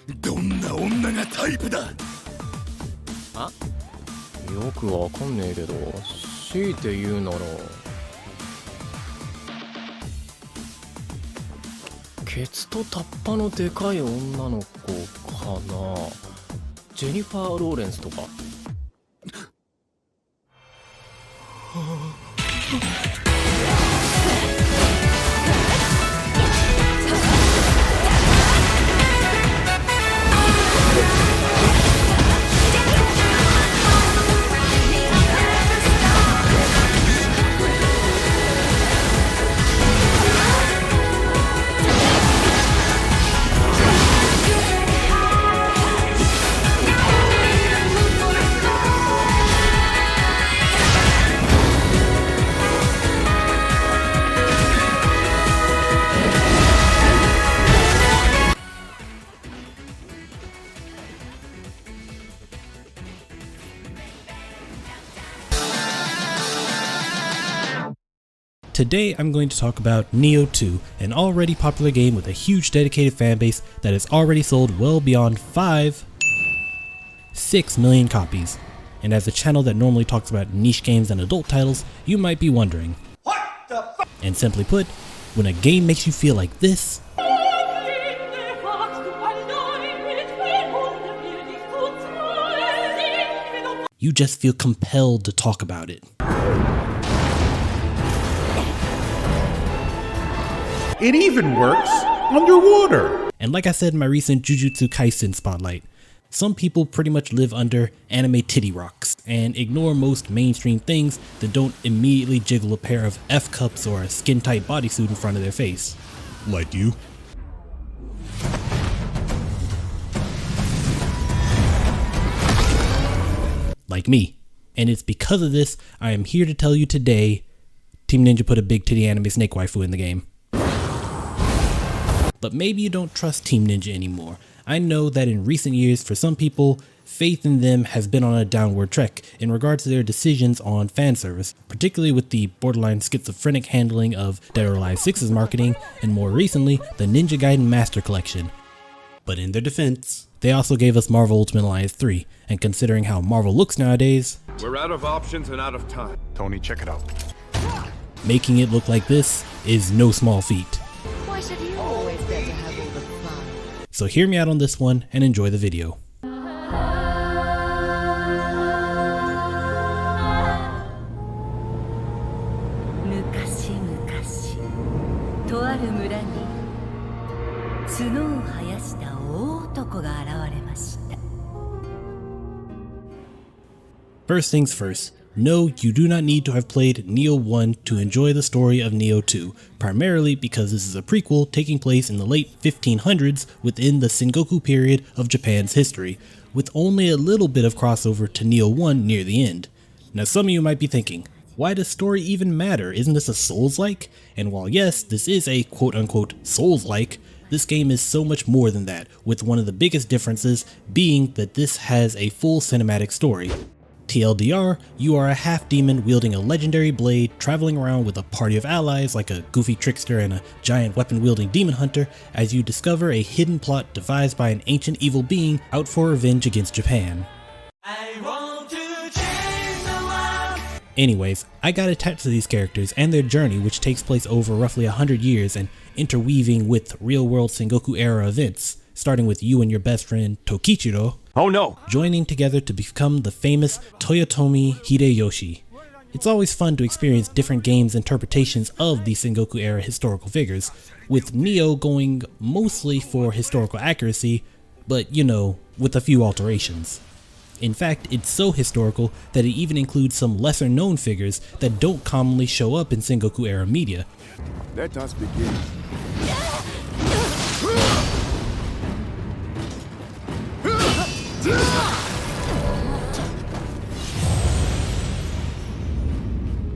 どんな女がタイプだ。よくわかんねえけど、強いて言うならケツとタッパのでかい女の子かな。ジェニファー・ローレンスとか。Today I'm going to talk about Nioh 2, an already popular game with a huge dedicated fanbase that has already sold well beyond 6 million copies. And as a channel that normally talks about niche games and adult titles, you might be wondering, what the fuck? And simply put, when a game makes you feel like this, you just feel compelled to talk about it. It even works underwater! And like I said in my recent Jujutsu Kaisen spotlight, some people pretty much live under anime titty rocks and ignore most mainstream things that don't immediately jiggle a pair of F-cups or a skin-tight bodysuit in front of their face. Like you. Like me. And it's because of this I am here to tell you today, Team Ninja put a big titty anime snake waifu in the game. But maybe you don't trust Team Ninja anymore. I know that in recent years, for some people, faith in them has been on a downward trek in regards to their decisions on fan service, particularly with the borderline schizophrenic handling of Dead or Alive 6's marketing, and more recently, the Ninja Gaiden Master Collection. But in their defense, they also gave us Marvel Ultimate Alliance 3, and considering how Marvel looks nowadays, we're out of options and out of time. Tony, check it out. Making it look like this is no small feat. Why should you always get to have all the fun? So hear me out on this one and enjoy the video. First things first, no, you do not need to have played Nioh 1 to enjoy the story of Nioh 2, primarily because this is a prequel taking place in the late 1500s within the Sengoku period of Japan's history, with only a little bit of crossover to Nioh 1 near the end. Now some of you might be thinking, why does story even matter? Isn't this a Souls-like? And while yes, this is a quote-unquote Souls-like, this game is so much more than that, with one of the biggest differences being that this has a full cinematic story. TLDR, you are a half-demon wielding a legendary blade, traveling around with a party of allies like a goofy trickster and a giant weapon-wielding demon hunter as you discover a hidden plot devised by an ancient evil being out for revenge against Japan. Anyways, I got attached to these characters and their journey, which takes place over roughly 100 years and interweaving with real-world Sengoku era events, starting with you and your best friend Tokichiro, Oh no! joining together to become the famous Toyotomi Hideyoshi. It's always fun to experience different games' interpretations of the Sengoku era historical figures, with Nioh going mostly for historical accuracy, but you know, with a few alterations. In fact, it's so historical that it even includes some lesser known figures that don't commonly show up in Sengoku era media. Let us begin.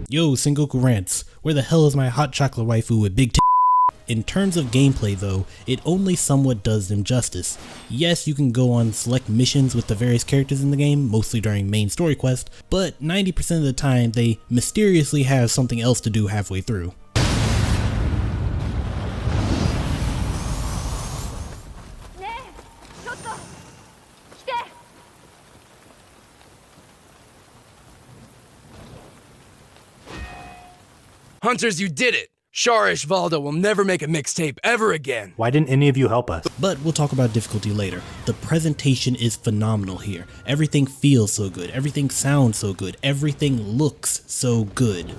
Yo, Sengoku rants, where the hell is my hot chocolate waifu with big In terms of gameplay though, it only somewhat does them justice. Yes, you can go on select missions with the various characters in the game, mostly during main story quest, but 90% of the time they mysteriously have something else to do halfway through. Hunters, you did it! Sharish Valdo will never make a mixtape ever again. Why didn't any of you help us? But we'll talk about difficulty later. The presentation is phenomenal here. Everything feels so good. Everything sounds so good. Everything looks so good.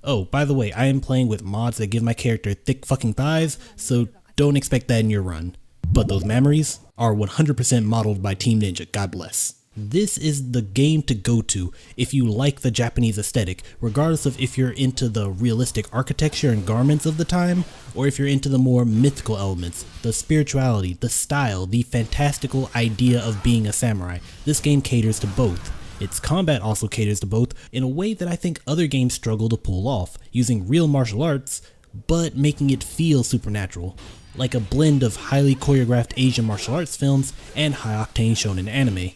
Oh, by the way, I am playing with mods that give my character thick fucking thighs, so don't expect that in your run. But those memories are 100% modeled by Team Ninja, God bless. This is the game to go to if you like the Japanese aesthetic, regardless of if you're into the realistic architecture and garments of the time, or if you're into the more mythical elements, the spirituality, the style, the fantastical idea of being a samurai. This game caters to both. Its combat also caters to both in a way that I think other games struggle to pull off, using real martial arts, but making it feel supernatural. Like a blend of highly choreographed Asian martial arts films and high-octane shonen anime.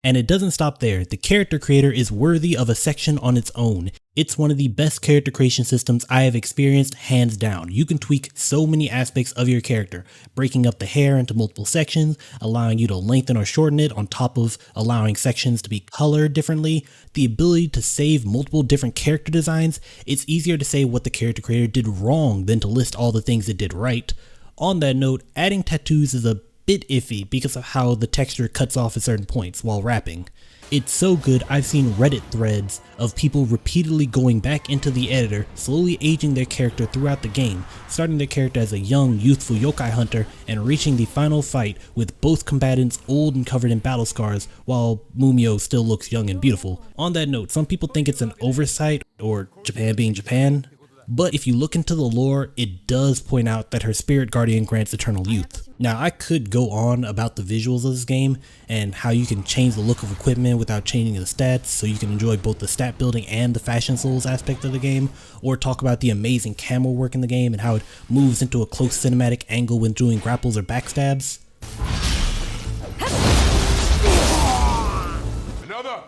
And it doesn't stop there. The character creator is worthy of a section on its own. It's one of the best character creation systems I have experienced, hands down. You can tweak so many aspects of your character, breaking up the hair into multiple sections, allowing you to lengthen or shorten it on top of allowing sections to be colored differently, the ability to save multiple different character designs. It's easier to say what the character creator did wrong than to list all the things it did right. On that note, adding tattoos is a bit iffy because of how the texture cuts off at certain points while rapping. It's so good I've seen Reddit threads of people repeatedly going back into the editor, slowly aging their character throughout the game, starting their character as a young, youthful yokai hunter and reaching the final fight with both combatants old and covered in battle scars while Mumio still looks young and beautiful. On that note, some people think it's an oversight, or Japan being Japan, but if you look into the lore, it does point out that her spirit guardian grants eternal youth. Now, I could go on about the visuals of this game and how you can change the look of equipment without changing the stats, so you can enjoy both the stat building and the fashion souls aspect of the game, or talk about the amazing camera work in the game and how it moves into a close cinematic angle when doing grapples or backstabs. Another!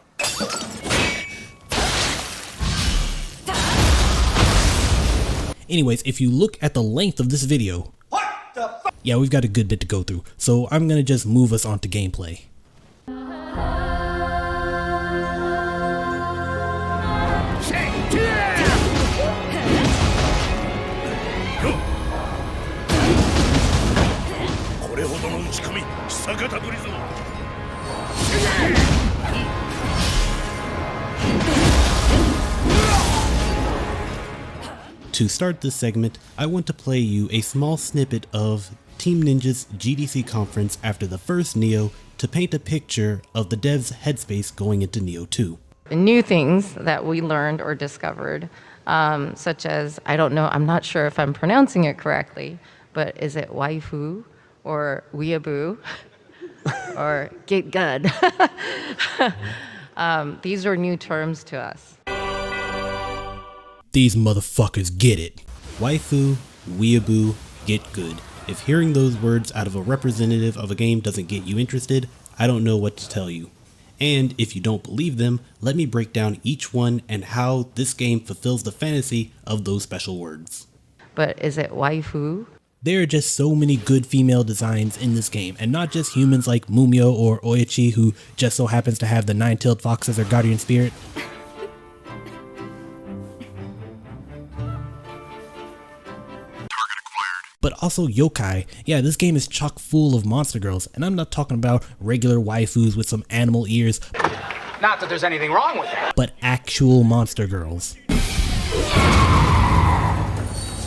Anyways, if you look at the length of this video, yeah, we've got a good bit to go through, so I'm gonna just move us on to gameplay. To start this segment, I want to play you a small snippet of Team Ninja's GDC conference after the first Nioh to paint a picture of the devs' headspace going into Nioh 2. New things that we learned or discovered, such as, I don't know, I'm not sure if I'm pronouncing it correctly, but is it waifu or weeaboo or get good? These are new terms to us. These motherfuckers get it. Waifu, weeaboo, get good. If hearing those words out of a representative of a game doesn't get you interested, I don't know what to tell you. And if you don't believe them, let me break down each one and how this game fulfills the fantasy of those special words. But is it waifu? There are just so many good female designs in this game, and not just humans like Mumio or Oichi, who just so happens to have the nine-tailed fox as their guardian spirit. But also yokai. Yeah, this game is chock full of monster girls, and I'm not talking about regular waifus with some animal ears. Not that there's anything wrong with that. But actual monster girls.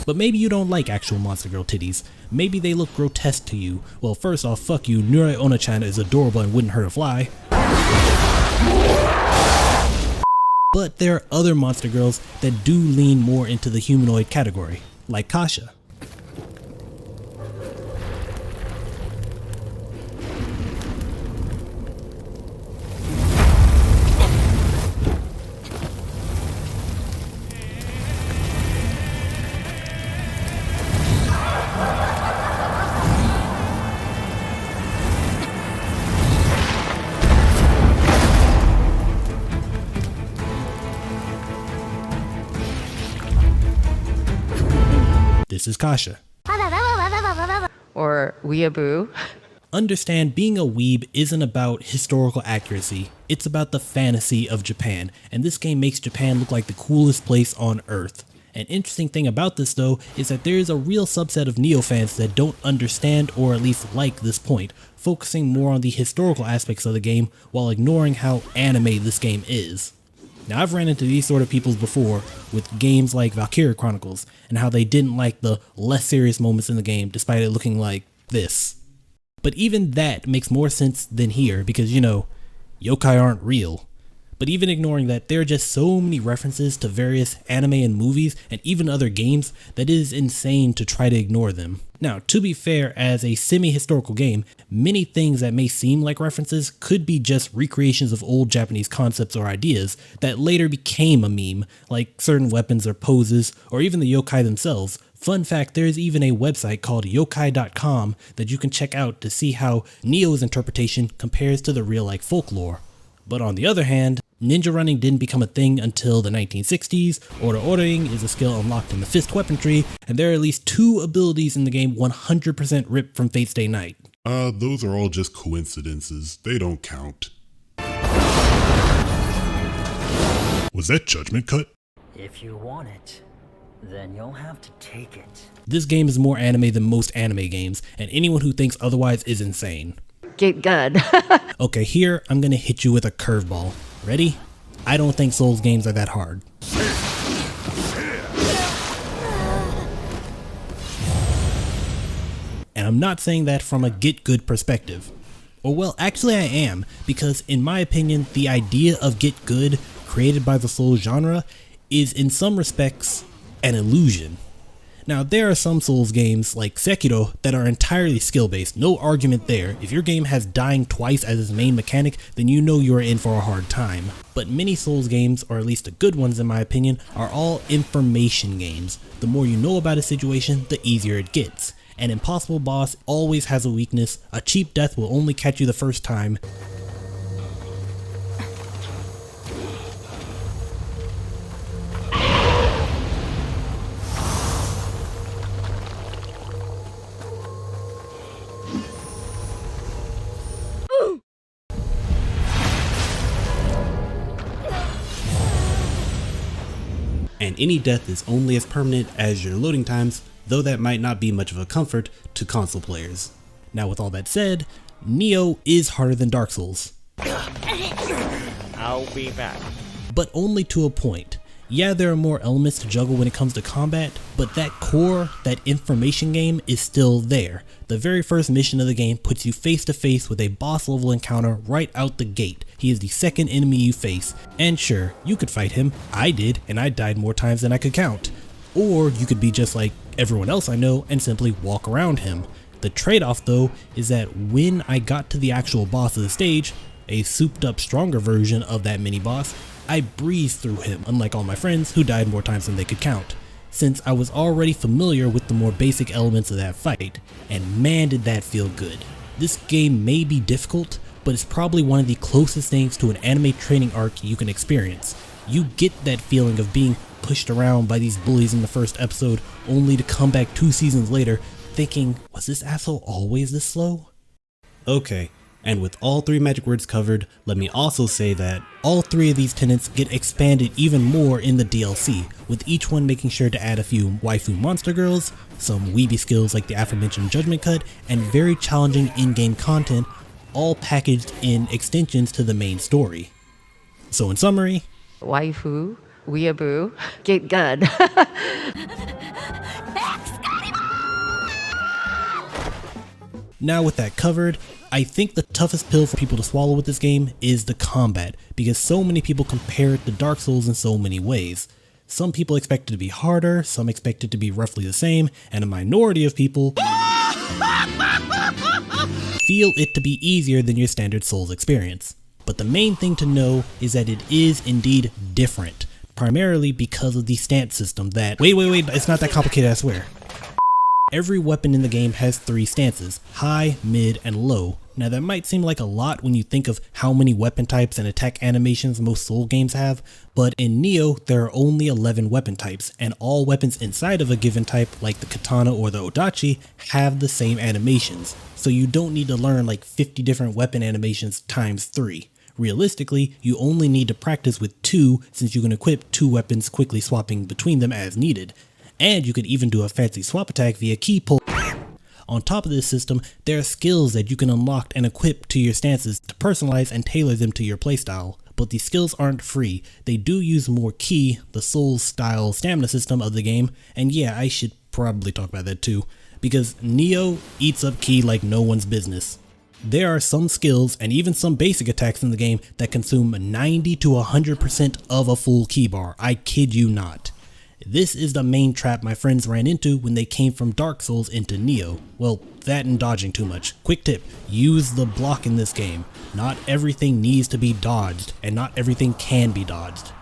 But maybe you don't like actual monster girl titties. Maybe they look grotesque to you. Well, first off, fuck you, Nure Ona-chan is adorable and wouldn't hurt a fly. But there are other monster girls that do lean more into the humanoid category, like Kasha. This is Kasha. Or weeaboo. Understand, being a weeb isn't about historical accuracy, it's about the fantasy of Japan, and this game makes Japan look like the coolest place on earth. An interesting thing about this though is that there is a real subset of Nioh fans that don't understand or at least like this point, focusing more on the historical aspects of the game while ignoring how anime this game is. Now, I've ran into these sort of people before with games like Valkyria Chronicles and how they didn't like the less serious moments in the game despite it looking like this. But even that makes more sense than here because, you know, yokai aren't real. But even ignoring that, there are just so many references to various anime and movies and even other games that it is insane to try to ignore them. Now, to be fair, as a semi-historical game, many things that may seem like references could be just recreations of old Japanese concepts or ideas that later became a meme, like certain weapons or poses, or even the yokai themselves. Fun fact, there is even a website called yokai.com that you can check out to see how Nioh's interpretation compares to the real-life folklore. But on the other hand, ninja running didn't become a thing until the 1960s, ora-oraing is a skill unlocked in the fist weaponry, and there are at least 2 abilities in the game 100% ripped from Fate Stay Night. Those are all just coincidences. They don't count. Was that judgment cut? If you want it, then you'll have to take it. This game is more anime than most anime games, and anyone who thinks otherwise is insane. Get good. Okay, here I'm gonna hit you with a curveball. Ready? I don't think Souls games are that hard. And I'm not saying that from a get good perspective. Or well, actually I am, because in my opinion, the idea of get good created by the Souls genre is in some respects an illusion. Now, there are some Souls games like Sekiro that are entirely skill based, no argument there. If your game has dying twice as its main mechanic, then you know you are in for a hard time. But many Souls games, or at least the good ones in my opinion, are all information games. The more you know about a situation, the easier it gets. An impossible boss always has a weakness, a cheap death will only catch you the first time, and any death is only as permanent as your loading times, though that might not be much of a comfort to console players. Now with all that said, Nioh is harder than Dark Souls. I'll be back. But only to a point. Yeah, there are more elements to juggle when it comes to combat, but that core, that information game is still there. The very first mission of the game puts you face to face with a boss level encounter right out the gate. He is the second enemy you face, and sure, you could fight him. I did, and I died more times than I could count. Or you could be just like everyone else I know and simply walk around him. The trade-off though is that when I got to the actual boss of the stage, a souped up stronger version of that mini boss, I breezed through him, unlike all my friends who died more times than they could count, since I was already familiar with the more basic elements of that fight, and man did that feel good. This game may be difficult, but it's probably one of the closest things to an anime training arc you can experience. You get that feeling of being pushed around by these bullies in the first episode, only to come back 2 seasons later thinking, was this asshole always this slow? Okay, and with all 3 magic words covered, let me also say that all 3 of these tenets get expanded even more in the DLC, with each one making sure to add a few waifu monster girls, some weeby skills like the aforementioned judgment cut, and very challenging in-game content, all packaged in extensions to the main story. So in summary, Waifu, weeaboo, get good. Now with that covered, I think the toughest pill for people to swallow with this game is the combat, because so many people compare it to Dark Souls in so many ways. Some people expect it to be harder, some expect it to be roughly the same, and a minority of people feel it to be easier than your standard Souls experience. But the main thing to know is that it is indeed different, primarily because of the stance system that— wait, it's not that complicated, I swear. Every weapon in the game has 3 stances, high, mid, and low, Now that might seem like a lot when you think of how many weapon types and attack animations most Soul games have, but in Nioh there are only 11 weapon types, and all weapons inside of a given type, like the katana or the odachi, have the same animations, so you don't need to learn like 50 different weapon animations times 3. Realistically, you only need to practice with 2 since you can equip 2 weapons quickly swapping between them as needed, and you could even do a fancy swap attack via key pull. On top of this system, there are skills that you can unlock and equip to your stances to personalize and tailor them to your playstyle. But these skills aren't free. They do use more ki, the Souls-style stamina system of the game, and yeah, I should probably talk about that too, because Nioh eats up ki like no one's business. There are some skills and even some basic attacks in the game that consume 90 to 100% of a full ki bar. I kid you not. This is the main trap my friends ran into when they came from Dark Souls into Nioh. Well, that and dodging too much. Quick tip, use the block in this game. Not everything needs to be dodged, and not everything can be dodged.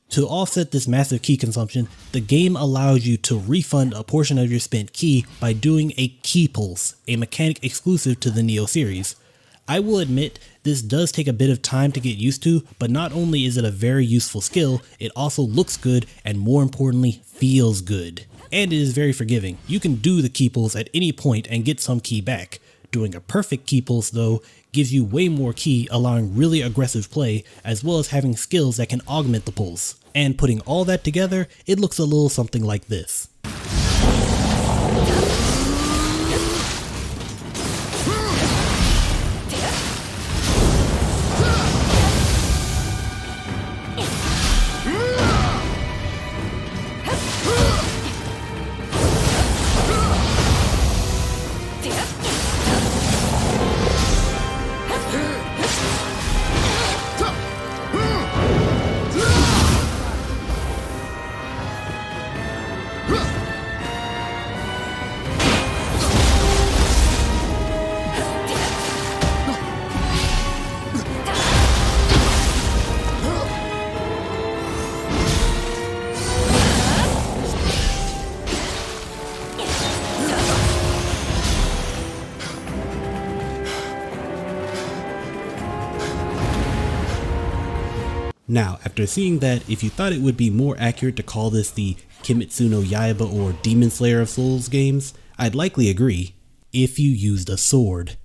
To offset this massive ki consumption, the game allows you to refund a portion of your spent ki by doing a ki pulse, a mechanic exclusive to the Nioh series. I will admit, this does take a bit of time to get used to, but not only is it a very useful skill, it also looks good and more importantly, feels good. And it is very forgiving. You can do the ki pulse at any point and get some ki back. Doing a perfect ki pulse though, gives you way more ki, allowing really aggressive play, as well as having skills that can augment the pulse. And putting all that together, it looks a little something like this. Now, after seeing that, if you thought it would be more accurate to call this the Kimetsu no Yaiba or Demon Slayer of Souls games, I'd likely agree, if you used a sword.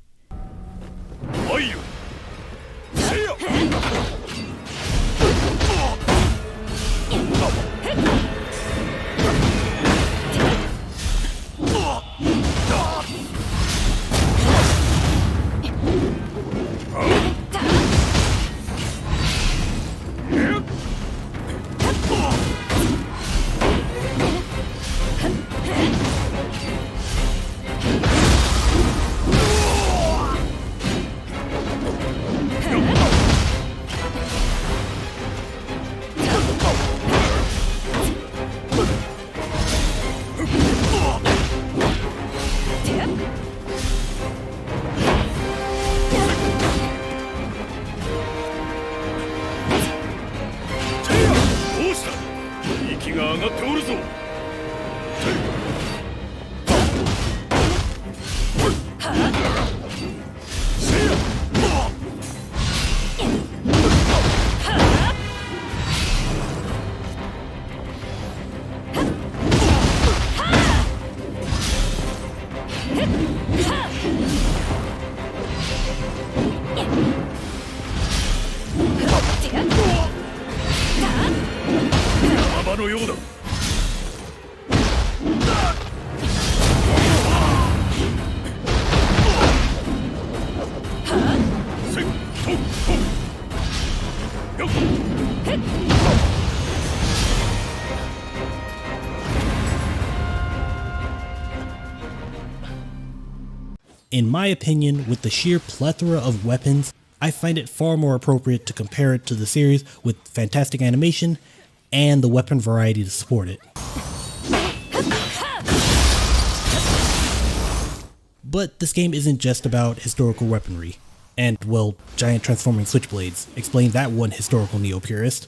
In my opinion, with the sheer plethora of weapons, I find it far more appropriate to compare it to the series with fantastic animation and the weapon variety to support it. But this game isn't just about historical weaponry, and, well, giant transforming switchblades. Explain that, one historical Nioh purist.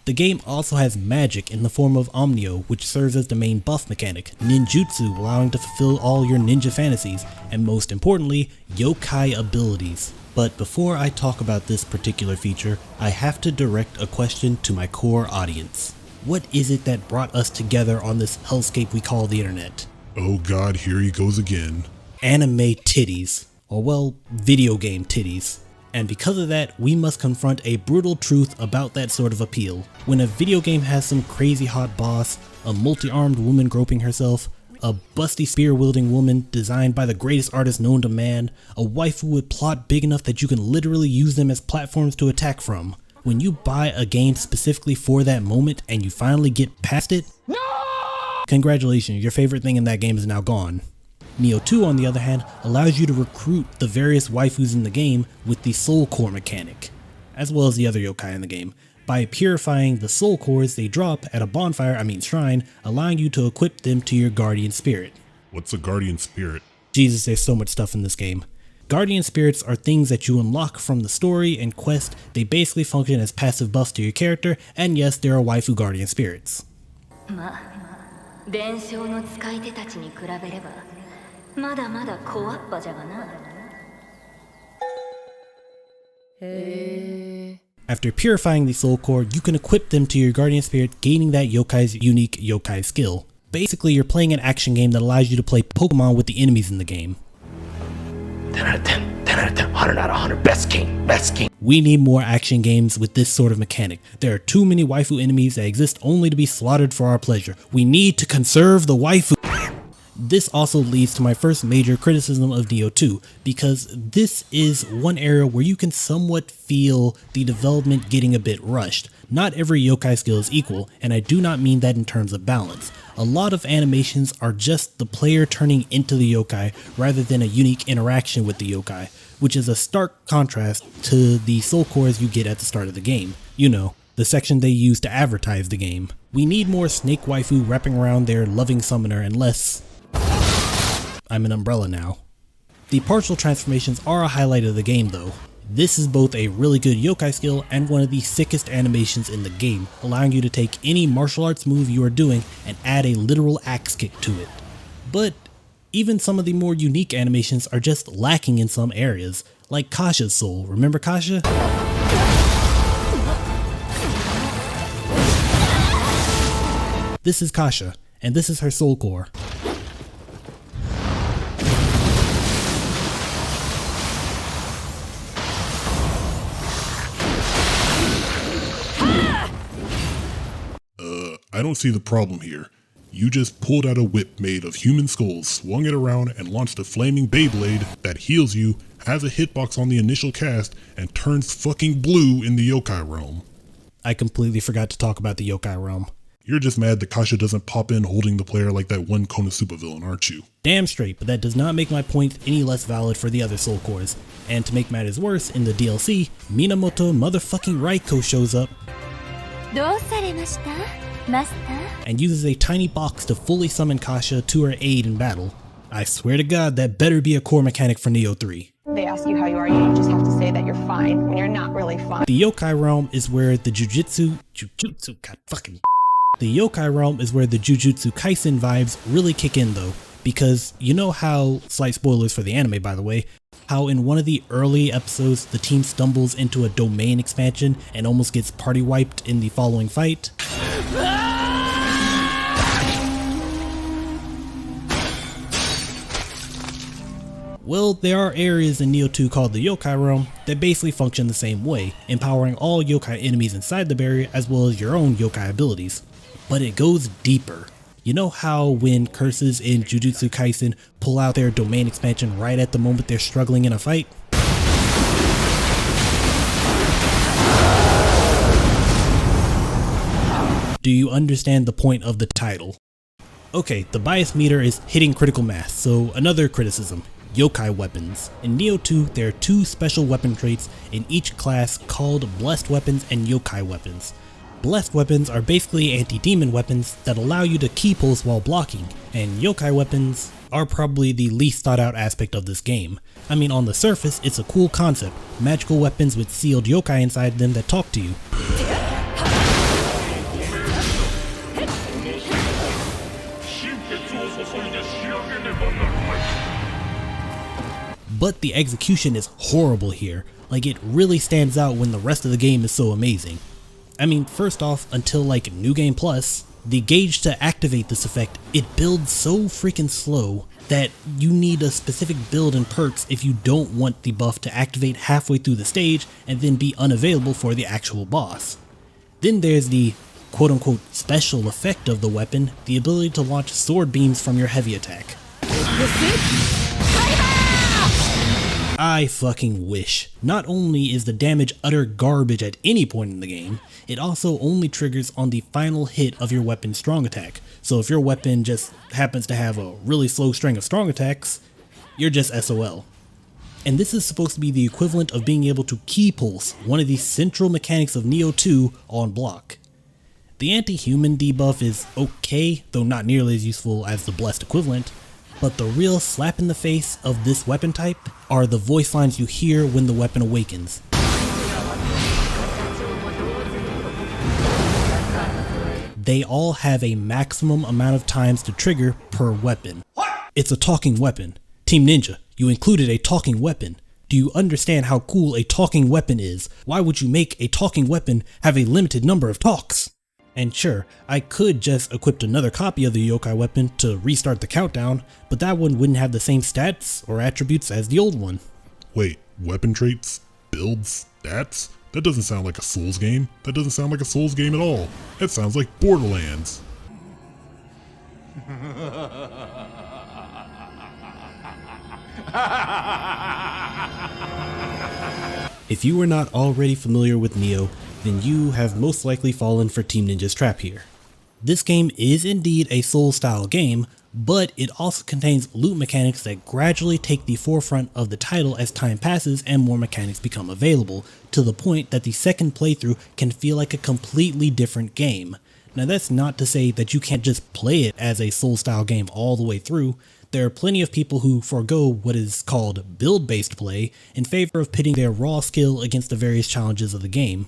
The game also has magic in the form of Nioh, which serves as the main buff mechanic, ninjutsu allowing to fulfill all your ninja fantasies, and most importantly, yokai abilities. But before I talk about this particular feature, I have to direct a question to my core audience. What is it that brought us together on this hellscape we call the internet? Oh god, here he goes again. Anime titties. Or well, video game titties. And because of that, we must confront a brutal truth about that sort of appeal. When a video game has some crazy hot boss, a multi-armed woman groping herself, a busty spear-wielding woman designed by the greatest artist known to man, a waifu with plot big enough that you can literally use them as platforms to attack from. When you buy a game specifically for that moment and you finally get past it, no! Congratulations, your favorite thing in that game is now gone. Nioh 2, on the other hand, allows you to recruit the various waifus in the game with the soul core mechanic, as well as the other yokai in the game, by purifying the soul cores they drop at a shrine, allowing you to equip them to your guardian spirit. What's a guardian spirit? Jesus, there's so much stuff in this game. Guardian spirits are things that you unlock from the story and quest. They basically function as passive buffs to your character, and yes, there are waifu guardian spirits. After purifying the soul core, you can equip them to your guardian spirit, gaining that yokai's unique yokai skill. Basically, you're playing an action game that allows you to play Pokemon with the enemies in the game. 10 out of 10, 10 out of 10, 100 out of 100, best game, best game. We need more action games with this sort of mechanic. There are too many waifu enemies that exist only to be slaughtered for our pleasure. We need to conserve the waifu. This also leads to my first major criticism of Nioh 2, because this is one area where you can somewhat feel the development getting a bit rushed. Not every yokai skill is equal, and I do not mean that in terms of balance. A lot of animations are just the player turning into the yokai rather than a unique interaction with the yokai, which is a stark contrast to the soul cores you get at the start of the game. You know, the section they use to advertise the game. We need more snake waifu wrapping around their loving summoner and less... I'm an umbrella now. The partial transformations are a highlight of the game though. This is both a really good yokai skill and one of the sickest animations in the game, allowing you to take any martial arts move you are doing and add a literal axe kick to it. But even some of the more unique animations are just lacking in some areas, like Kasha's soul. Remember Kasha? This is Kasha, and this is her soul core. I don't see the problem here. You just pulled out a whip made of human skulls, swung it around, and launched a flaming Beyblade that heals you, has a hitbox on the initial cast, and turns fucking blue in the yokai realm. I completely forgot to talk about the yokai realm. You're just mad that Kasha doesn't pop in holding the player like that one Konosuba villain, aren't you? Damn straight, but that does not make my point any less valid for the other soul cores. And to make matters worse, in the DLC, Minamoto motherfucking Raiko shows up and uses a tiny box to fully summon Kasha to her aid in battle. I swear to God, that better be a core mechanic for Nioh 3. They ask you how you are, you just have to say that you're fine when you're not really fine. The yokai realm is where the Jujutsu Kaisen vibes really kick in though, because you know how, slight spoilers for the anime by the way, how in one of the early episodes the team stumbles into a domain expansion and almost gets party wiped in the following fight? Well, there are areas in Nioh 2 called the Yokai Realm that basically function the same way, empowering all yokai enemies inside the barrier as well as your own yokai abilities. But it goes deeper. You know how when curses in Jujutsu Kaisen pull out their domain expansion right at the moment they're struggling in a fight? Do you understand the point of the title? Okay, the bias meter is hitting critical mass, so another criticism. Yokai weapons. In Nioh 2, there are two special weapon traits in each class called Blessed Weapons and Yokai Weapons. Blessed Weapons are basically anti-demon weapons that allow you to ki pulse while blocking, and Yokai Weapons are probably the least thought out aspect of this game. I mean, on the surface, it's a cool concept, magical weapons with sealed yokai inside them that talk to you. But the execution is horrible here. Like, it really stands out when the rest of the game is so amazing. I mean, first off, until like New Game Plus, the gauge to activate this effect, it builds so freaking slow that you need a specific build and perks if you don't want the buff to activate halfway through the stage and then be unavailable for the actual boss. Then there's the quote-unquote special effect of the weapon, the ability to launch sword beams from your heavy attack. I fucking wish. Not only is the damage utter garbage at any point in the game, it also only triggers on the final hit of your weapon's strong attack. So if your weapon just happens to have a really slow string of strong attacks, you're just SOL. And this is supposed to be the equivalent of being able to key pulse, one of the central mechanics of Nioh 2, on block. The anti-human debuff is okay, though not nearly as useful as the blessed equivalent. But the real slap in the face of this weapon type are the voice lines you hear when the weapon awakens. They all have a maximum amount of times to trigger per weapon. It's a talking weapon. Team Ninja, you included a talking weapon. Do you understand how cool a talking weapon is? Why would you make a talking weapon have a limited number of talks? And sure, I could just equip another copy of the yokai weapon to restart the countdown, but that one wouldn't have the same stats or attributes as the old one. Wait, weapon traits? Builds? Stats? That doesn't sound like a Souls game. That doesn't sound like a Souls game at all. That sounds like Borderlands. If you were not already familiar with Nioh, then you have most likely fallen for Team Ninja's trap here. This game is indeed a Souls-style game, but it also contains loot mechanics that gradually take the forefront of the title as time passes and more mechanics become available, to the point that the second playthrough can feel like a completely different game. Now that's not to say that you can't just play it as a Souls-style game all the way through. There are plenty of people who forego what is called build-based play in favor of pitting their raw skill against the various challenges of the game.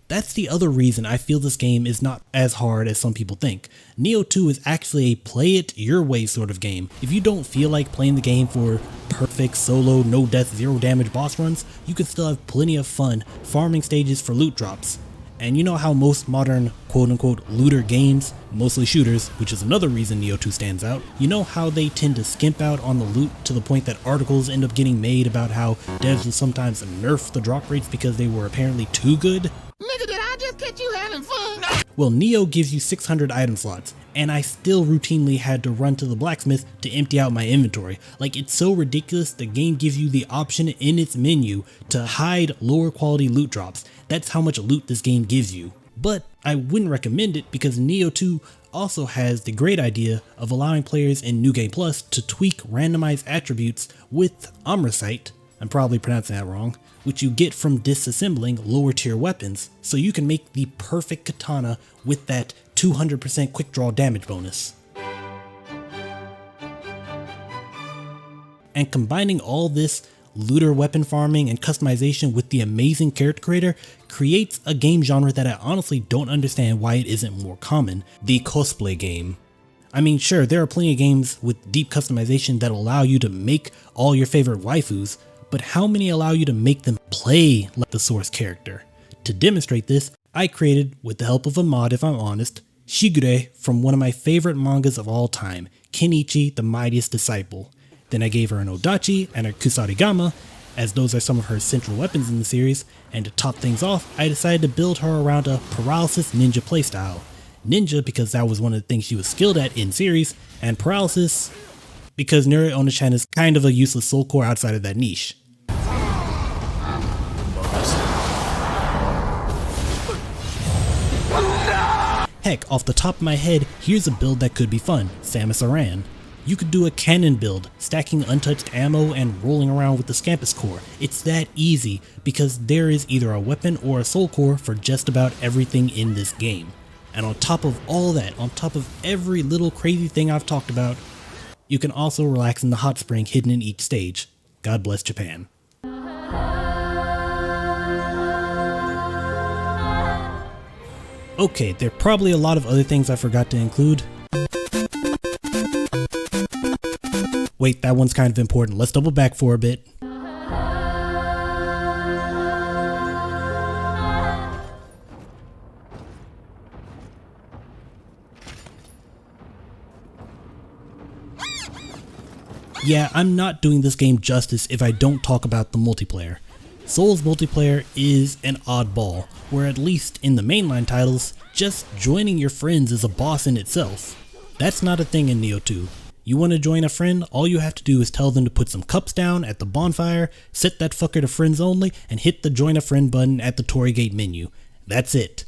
That's the other reason I feel this game is not as hard as some people think. Nioh 2 is actually a play it your way sort of game. If you don't feel like playing the game for perfect solo, no death, zero damage boss runs, you can still have plenty of fun farming stages for loot drops. And you know how most modern quote-unquote looter games, mostly shooters, which is another reason Nioh 2 stands out, you know how they tend to skimp out on the loot to the point that articles end up getting made about how devs will sometimes nerf the drop rates because they were apparently too good? Nigga, did I just catch you having fun? Well, Nioh gives you 600 item slots, and I still routinely had to run to the blacksmith to empty out my inventory. Like, it's so ridiculous the game gives you the option in its menu to hide lower quality loot drops. That's how much loot this game gives you. But I wouldn't recommend it because Nioh 2 also has the great idea of allowing players in New Game Plus to tweak randomized attributes with Amrasite, I'm probably pronouncing that wrong, which you get from disassembling lower tier weapons, so you can make the perfect katana with that 200% quick draw damage bonus. And combining all this looter weapon farming and customization with the amazing character creator creates a game genre that I honestly don't understand why it isn't more common, the cosplay game. I mean, sure, there are plenty of games with deep customization that allow you to make all your favorite waifus, but how many allow you to make them play like the source character? To demonstrate this, I created, with the help of a mod if I'm honest, Shigure from one of my favorite mangas of all time, Kenichi the Mightiest Disciple. Then I gave her an Odachi and a Kusarigama, as those are some of her central weapons in the series, and to top things off, I decided to build her around a paralysis ninja playstyle. Ninja because that was one of the things she was skilled at in series, and paralysis because Nuri Onichan is kind of a useless soul core outside of that niche. Heck, off the top of my head, here's a build that could be fun, Samus Aran. You could do a cannon build, stacking untouched ammo and rolling around with the Scampus core. It's that easy, because there is either a weapon or a soul core for just about everything in this game. And on top of all that, on top of every little crazy thing I've talked about, you can also relax in the hot spring hidden in each stage. God bless Japan. Okay, there are probably a lot of other things I forgot to include. Wait, that one's kind of important. Let's double back for a bit. Yeah, I'm not doing this game justice if I don't talk about the multiplayer. Souls multiplayer is an oddball, where at least in the mainline titles, just joining your friends is a boss in itself. That's not a thing in Nioh 2. You want to join a friend, all you have to do is tell them to put some cups down at the bonfire, set that fucker to friends only, and hit the join a friend button at the Torii Gate menu. That's it.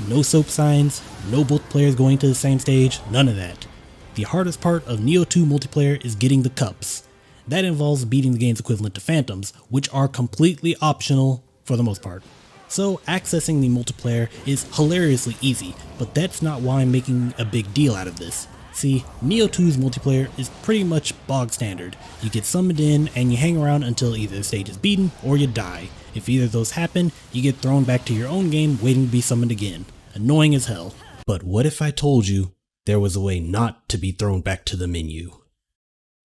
No soap signs, no both players going to the same stage, none of that. The hardest part of Nioh 2 multiplayer is getting the cups. That involves beating the game's equivalent to phantoms, which are completely optional for the most part. So accessing the multiplayer is hilariously easy, but that's not why I'm making a big deal out of this. See, Nioh 2's multiplayer is pretty much bog standard. You get summoned in and you hang around until either the stage is beaten or you die. If either of those happen, you get thrown back to your own game waiting to be summoned again. Annoying as hell. But what if I told you there was a way not to be thrown back to the menu?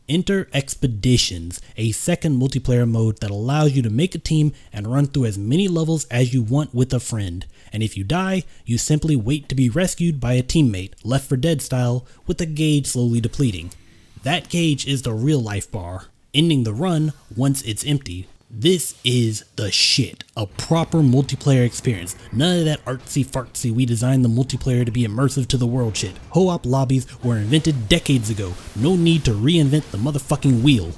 Enter Expeditions, a second multiplayer mode that allows you to make a team and run through as many levels as you want with a friend. And if you die, you simply wait to be rescued by a teammate, Left 4 Dead style, with the gauge slowly depleting. That gauge is the real life bar, ending the run once it's empty. This is the shit, a proper multiplayer experience. None of that artsy fartsy we designed the multiplayer to be immersive to the world shit. Co-op lobbies were invented decades ago. No need to reinvent the motherfucking wheel.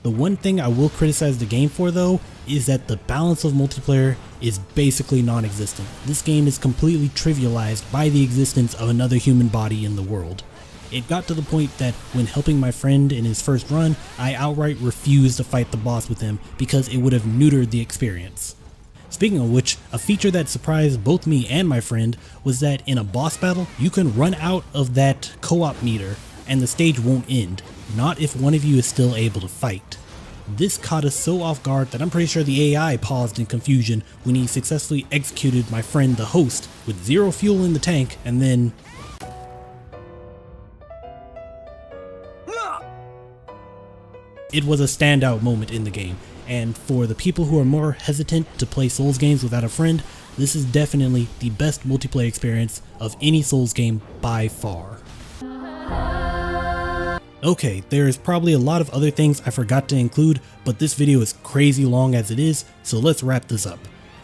The one thing I will criticize the game for though, is that the balance of multiplayer is basically non-existent. This game is completely trivialized by the existence of another human body in the world. It got to the point that when helping my friend in his first run, I outright refused to fight the boss with him because it would have neutered the experience. Speaking of which, a feature that surprised both me and my friend was that in a boss battle, you can run out of that co-op meter and the stage won't end, not if one of you is still able to fight. This caught us so off guard that I'm pretty sure the AI paused in confusion when he successfully executed my friend the host with 0 fuel in the tank, and then it was a standout moment in the game. And for the people who are more hesitant to play Souls games without a friend, this is definitely the best multiplayer experience of any Souls game by far. Okay, there is probably a lot of other things I forgot to include, but this video is crazy long as it is, so let's wrap this up.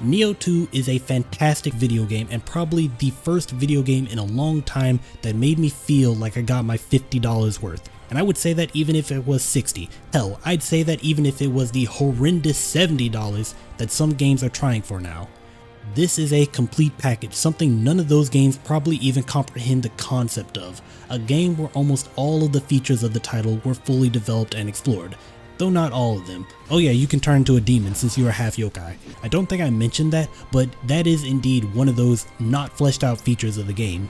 Nioh 2 is a fantastic video game and probably the first video game in a long time that made me feel like I got my $50 worth. And I would say that even if it was $60. Hell, I'd say that even if it was the horrendous $70 that some games are trying for now. This is a complete package, something none of those games probably even comprehend the concept of. A game where almost all of the features of the title were fully developed and explored. Though not all of them. Oh yeah, you can turn into a demon since you are half yokai. I don't think I mentioned that, but that is indeed one of those not fleshed out features of the game.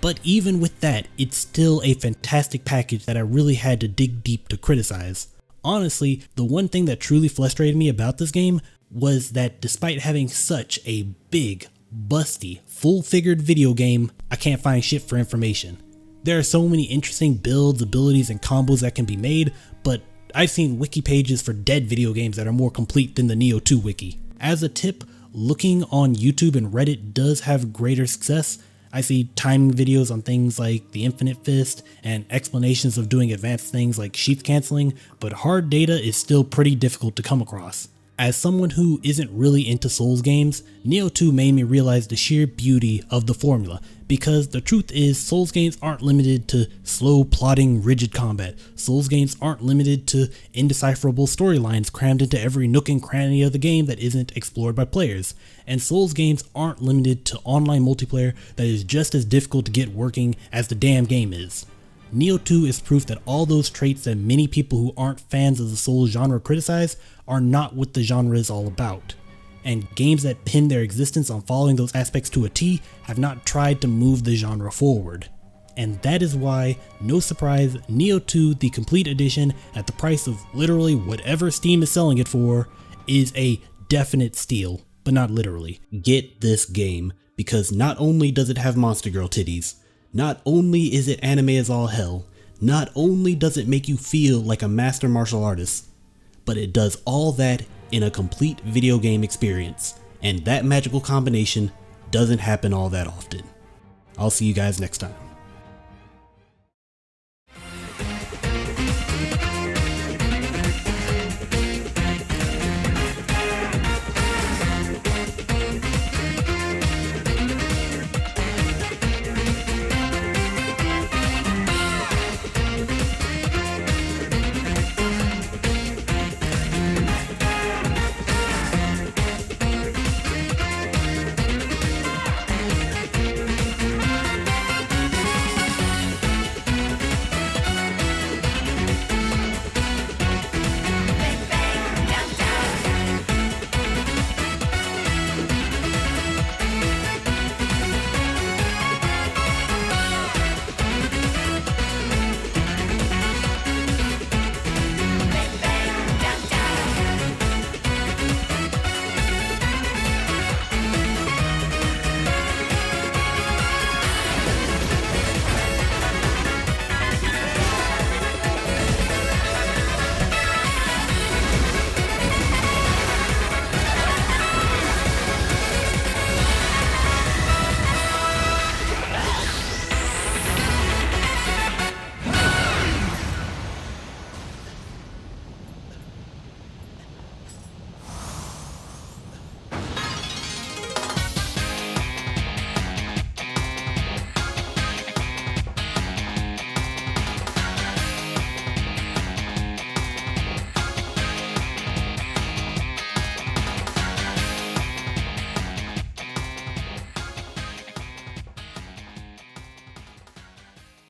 But even with that, it's still a fantastic package that I really had to dig deep to criticize. Honestly, the one thing that truly frustrated me about this game was that despite having such a big, busty, full-figured video game, I can't find shit for information. There are so many interesting builds, abilities, and combos that can be made, but I've seen wiki pages for dead video games that are more complete than the Nioh 2 wiki. As a tip, looking on YouTube and Reddit does have greater success. I see timing videos on things like the Infinite Fist and explanations of doing advanced things like sheath canceling, but hard data is still pretty difficult to come across. As someone who isn't really into Souls games, Nioh 2 made me realize the sheer beauty of the formula, because the truth is Souls games aren't limited to slow, plodding, rigid combat. Souls games aren't limited to indecipherable storylines crammed into every nook and cranny of the game that isn't explored by players. And Souls games aren't limited to online multiplayer that is just as difficult to get working as the damn game is. Nioh 2 is proof that all those traits that many people who aren't fans of the Souls genre criticize are not what the genre is all about. And games that pin their existence on following those aspects to a T have not tried to move the genre forward. And that is why, no surprise, Nioh 2 the complete edition at the price of literally whatever Steam is selling it for is a definite steal, but not literally. Get this game, because not only does it have Monster Girl titties, not only is it anime as all hell, not only does it make you feel like a master martial artist, but it does all that in a complete video game experience, and that magical combination doesn't happen all that often. I'll see you guys next time.